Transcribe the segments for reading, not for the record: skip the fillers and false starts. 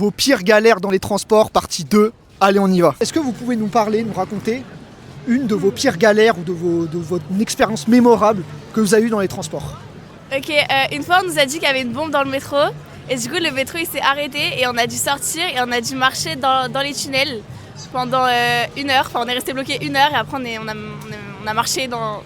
Vos pires galères dans les transports, partie 2. Allez, on y va. Est-ce que vous pouvez nous parler, nous raconter une de vos pires galères ou de votre expérience mémorable que vous avez eue dans les transports? Ok, une fois on nous a dit qu'il y avait une bombe dans le métro et du coup le métro il s'est arrêté et on a dû sortir et on a dû marcher dans les tunnels pendant 1 heure. Enfin on est resté bloqué 1 heure et après on a marché dans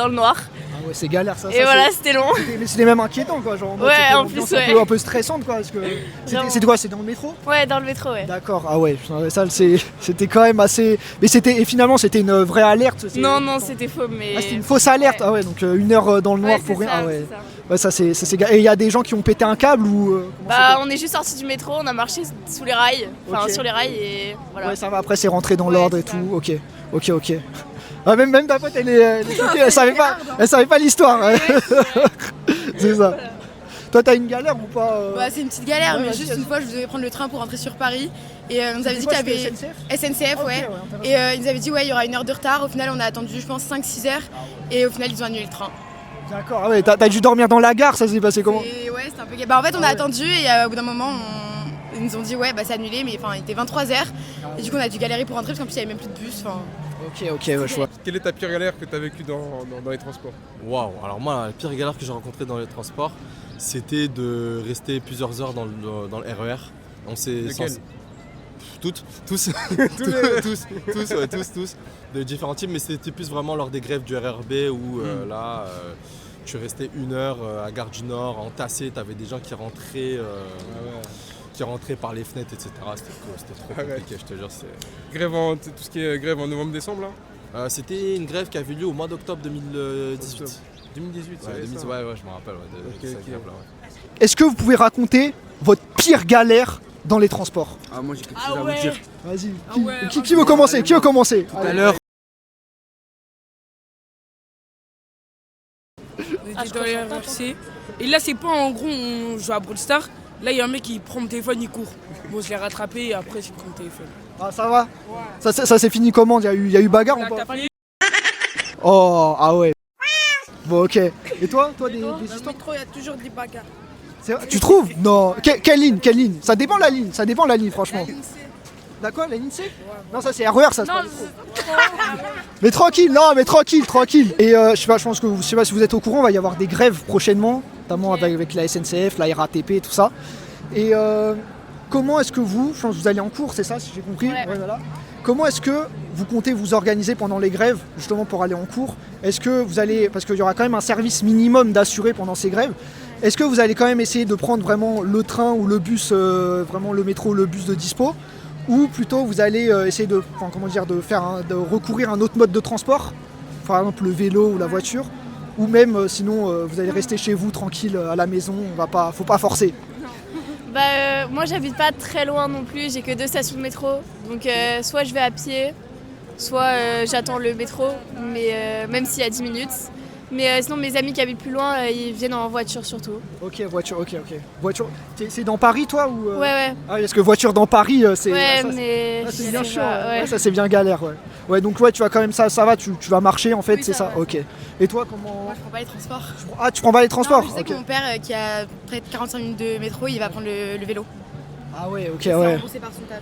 le noir. Ah ouais, c'est galère ça. Et voilà, c'était long. Mais c'était même inquiétant quoi, genre ouais, en plus ouais. un peu stressante quoi, parce que c'était quoi, c'était dans le métro? Ouais, dans le métro ouais. D'accord, ah ouais, ça c'était quand même assez. Mais finalement c'était une vraie alerte. Non, c'était faux mais. Ah, c'était une fausse alerte, ouais. Ah ouais, donc 1 heure dans le noir pour rien. Ah ouais. Ouais, ça c'est. Et il y a des gens qui ont pété un câble ou Bah on est juste sorti du métro, on a marché sous les rails, enfin sur les rails et voilà. Ouais, ça va, après c'est rentré dans l'ordre et tout. Ok. Ah, même ta pote elle savait pas l'histoire. C'est ça. Toi t'as une galère ou pas Bah c'est une petite galère, mais juste une fois je devais prendre le train pour rentrer sur Paris et on nous avait dit qu'il y avait SNCF ouais. Et ils nous avaient dit ouais il y aura 1 heure de retard, au final on a attendu je pense 5-6 heures et au final ils ont annulé le train. D'accord, ah ouais, t'as dû dormir dans la gare, ça s'est passé comment? Ouais c'était un peu galère. Bah en fait on a attendu et au bout d'un moment ils nous ont dit ouais bah c'est annulé, mais enfin il était 23h et du coup on a dû galérer pour rentrer parce qu'en plus il y avait même plus de bus. Ok, ouais, je vois. Quelle est ta pire galère que tu as vécue dans les transports? Waouh, alors moi, la pire galère que j'ai rencontrée dans les transports, c'était de rester plusieurs heures dans le RER. On s'est tous, de différents types, mais c'était plus vraiment lors des grèves du RRB où là, tu restais 1 heure à Gare du Nord, entassé, t'avais des gens qui rentraient. Qui rentraient par les fenêtres, etc. C'était trop compliqué, je te jure. Tout ce qui est grève en novembre-décembre là? C'était une grève qui avait lieu au mois d'octobre 2018. 2018, ouais, je me rappelle. Est-ce que vous pouvez raconter votre pire galère dans les transports? Ah moi j'ai quelque chose à vous dire. Vas-y, qui veut commencer? Tout à l'heure. On était dans les RRC. Et là c'est pas en gros on joue à Brawl Stars. Là, il y a un mec qui prend mon téléphone, il court. Bon, je l'ai rattrapé et après, j'ai pris mon téléphone. Ah, ça va? Ouais. Ça s'est fini comment? Il y a eu bagarre ou pas? Oh, ah ouais. Bon, ok. Et toi des histoires? Dans le métro, il y a toujours des bagarres. Tu trouves? Non. Quelle ligne? Ça dépend la ligne, franchement. La ligne C. D'accord, la ligne C? Non, ça c'est RER, ça. Mais tranquille, tranquille. Et je pense que je sais pas si vous êtes au courant, il va y avoir des grèves prochainement, notamment avec la SNCF, la RATP, tout ça. Et comment est-ce que vous allez en cours, c'est ça, si j'ai compris? Ouais, voilà. Comment est-ce que vous comptez vous organiser pendant les grèves, justement pour aller en cours? Est-ce que vous allez, parce qu'il y aura quand même un service minimum d'assurer pendant ces grèves, est-ce que vous allez quand même essayer de prendre vraiment le train ou le bus, vraiment le métro, le bus de dispo? Ou plutôt vous allez essayer de recourir à un autre mode de transport, par exemple le vélo ou la voiture, ou même sinon vous allez rester chez vous tranquille à la maison, faut pas forcer. Bah moi j'habite pas très loin non plus, j'ai que 2 stations de métro, donc soit je vais à pied, soit j'attends le métro, mais même s'il y a 10 minutes. Mais sinon mes amis qui habitent plus loin, ils viennent en voiture surtout. Ok, voiture. Voiture, c'est dans Paris toi ou Ouais. Ah oui, parce que voiture dans Paris, c'est. Ouais, c'est bien chaud. Ouais. Ça c'est bien galère, ouais. Ouais, donc ouais, tu vas quand même ça va, tu vas marcher en fait, Oui, c'est ça. Ok. Et toi comment? Moi je prends pas les transports. Ah, tu prends pas les transports? Non, je sais que mon père qui a près de 45 minutes de métro, il va prendre le vélo. Ah ouais, ok, C'est ouais. remboursé par son taf.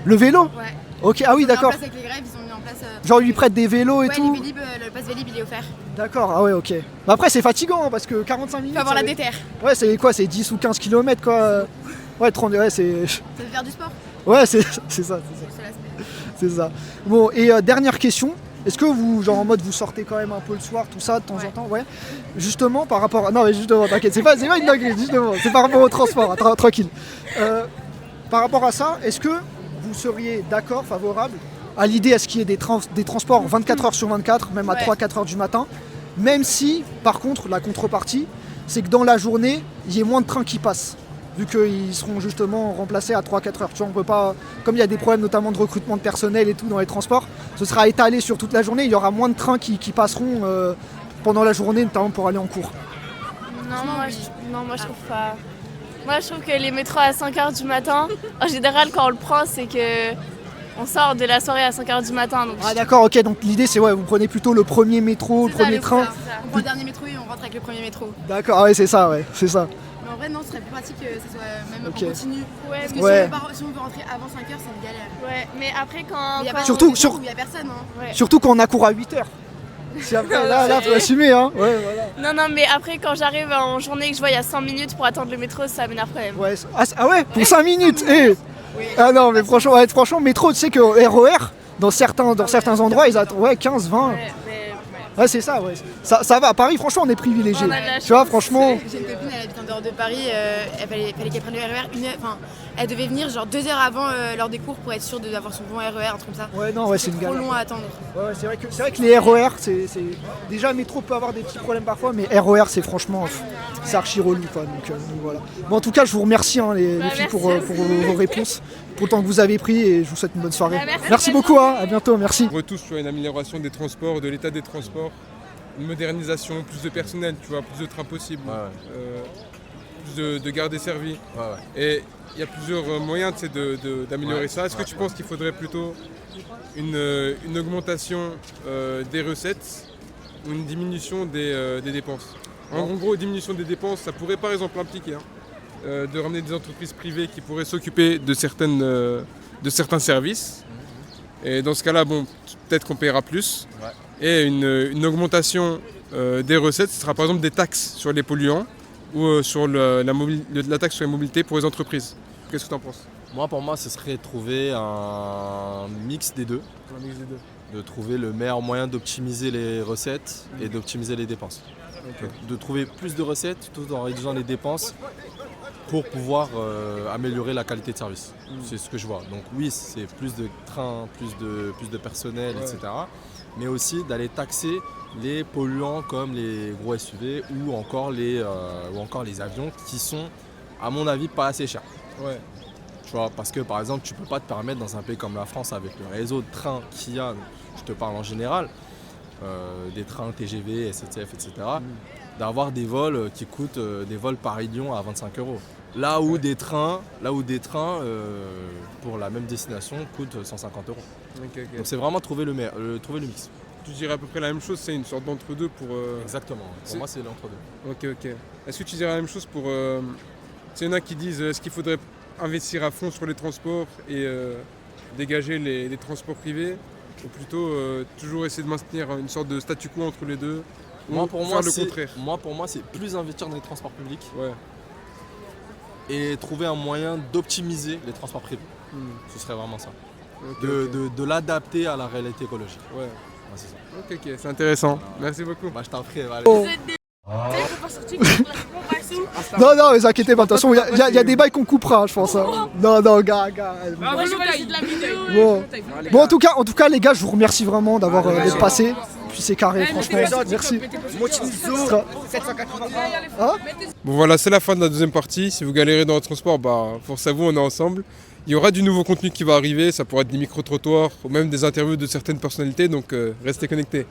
Le vélo? Ouais. Ok, ah oui, d'accord. Ils ont mis en place avec les grèves, ils ont mis en place. Genre ils lui prêtent des vélos et tout. Les Vélib, le pass Vélib il est offert. D'accord, ah ouais, ok. Mais après c'est fatigant parce que 45 minutes. Il faut avoir la déterre. Ouais, c'est quoi? C'est 10 ou 15 km quoi. Ouais, 30, ouais, c'est. Ça veut faire du sport. Ouais, c'est ça. C'est ça. Bon, et dernière question. Est-ce que vous, genre en mode, vous sortez quand même un peu le soir, tout ça, de temps en temps? Ouais. Justement, par rapport à. Non, mais justement, t'inquiète, c'est pas une dinguerie, justement. C'est par rapport au transport, tranquille. Par rapport à ça, est-ce que vous seriez d'accord, favorable à l'idée à ce qu'il y ait des transports 24 heures sur 24, même à 3-4 heures du matin, même si, par contre, la contrepartie, c'est que dans la journée, il y ait moins de trains qui passent, vu qu'ils seront justement remplacés à 3-4 heures. Tu vois, on peut pas, comme il y a des problèmes notamment de recrutement de personnel et tout dans les transports, ce sera étalé sur toute la journée, il y aura moins de trains qui passeront pendant la journée, notamment pour aller en cours. Moi je trouve pas. Moi je trouve que les métros à 5h du matin, en général quand on le prend c'est que on sort de la soirée à 5h du matin. Donc ah d'accord, ok, donc l'idée c'est vous prenez plutôt le premier métro, le premier train. On prend le dernier métro et on rentre avec le premier métro. D'accord, ah ouais c'est ça, ouais, c'est ça. Mais en vrai, non, ce serait plus pratique que ça soit même Ok. en continu. Ouais, Parce que Ouais. si on veut rentrer avant 5h, c'est une galère. ouais, mais après quand. Il y a quand- pas Surtout- il y a personne. Hein. Ouais. Surtout quand on a cours à 8h. Si après, là, faut assumer, hein. Ouais, voilà. Non, mais après quand j'arrive en journée et que je vois il y a 5 minutes pour attendre le métro, ça m'énerve quand même. Ouais, ah ouais, pour 5 minutes. Ah non, mais franchement, métro, tu sais que RER, dans certains endroits, ils attendent 15, 20. Ouais, mais. Ouais, c'est ça, ouais. Ça va, à Paris, franchement, on est privilégiés. On a de la Tu vois, chance. franchement. J'ai une copine, elle habite en dehors de Paris, fallait qu'elle prenne le RER elle devait venir genre 2 heures avant l'heure des cours pour être sûre d'avoir son bon RER, un truc comme ça. Ouais, non, ouais, c'est une Trop galère. long à attendre. Ouais, c'est vrai que les RER, c'est. Déjà, le métro peut avoir des petits problèmes parfois, mais RER, c'est franchement. C'est archi relou, quoi. Donc voilà. Bon, en tout cas, je vous remercie, hein, les filles, pour vos réponses, pour le temps que vous avez pris, et je vous souhaite une bonne soirée. Bah, merci, Merci bonne beaucoup, hein, à bientôt, merci. On retouche sur une amélioration des transports, de l'état des transports, une modernisation, plus de personnel, tu vois, plus de trains possibles, plus de gares desservies. Et il y a plusieurs moyens d'améliorer ça. Est-ce que tu penses qu'il faudrait plutôt une augmentation des recettes ou une diminution des dépenses? En gros, diminution des dépenses, ça pourrait par exemple impliquer de ramener des entreprises privées qui pourraient s'occuper de certains services. Et dans ce cas-là, bon, peut-être qu'on paiera plus. Et une augmentation des recettes, ce sera par exemple des taxes sur les polluants ou sur la taxe sur les mobilités pour les entreprises. Qu'est-ce que tu en penses? Moi, pour moi, ce serait trouver un mix des deux. Un mix des deux. De trouver le meilleur moyen d'optimiser les recettes et d'optimiser les dépenses. Ok. De trouver plus de recettes tout en réduisant les dépenses pour pouvoir améliorer la qualité de service. C'est ce que je vois. Donc oui, c'est plus de trains, plus de personnel, etc. Mais aussi d'aller taxer les polluants comme les gros SUV ou encore les avions qui sont, à mon avis, pas assez chers. Ouais. Tu vois, parce que par exemple, tu peux pas te permettre dans un pays comme la France avec le réseau de trains qu'il y a, je te parle en général, des trains TGV, SNCF, etc., d'avoir des vols qui coûtent des vols Paris-Lyon à 25 €. Là où des trains pour la même destination coûtent 150 €. Ok. Donc c'est vraiment trouver le mix. Tu dirais à peu près la même chose, c'est une sorte d'entre-deux pour... Exactement. Pour moi, c'est l'entre-deux. Ok. Est-ce que tu dirais la même chose pour... Il y en a qui disent est-ce qu'il faudrait investir à fond sur les transports et dégager les transports privés, ou plutôt toujours essayer de maintenir une sorte de statu quo entre les deux, ou faire le contraire? Pour moi, c'est plus investir dans les transports publics Ouais. et trouver un moyen d'optimiser les transports privés. Ce serait vraiment ça. Ok. De l'adapter à la réalité écologique. Ouais. Ouais, c'est ça. Ok, c'est intéressant. Merci beaucoup. Bah, je t'en prie, allez. Oh. Non, mais inquiétez pas, de toute façon, il y a des bails qu'on coupera, je pense. Hein. Non, gars. Moi, je vais de la vidéo. Bon, en tout cas, les gars, je vous remercie vraiment d'avoir d'être passé. Puis c'est carré, franchement. Merci. Hein? Bon voilà, c'est la fin de la deuxième partie. Si vous galérez dans le transport, bah force à vous, on est ensemble. Il y aura du nouveau contenu qui va arriver, ça pourra être des micro-trottoirs ou même des interviews de certaines personnalités, donc restez connectés.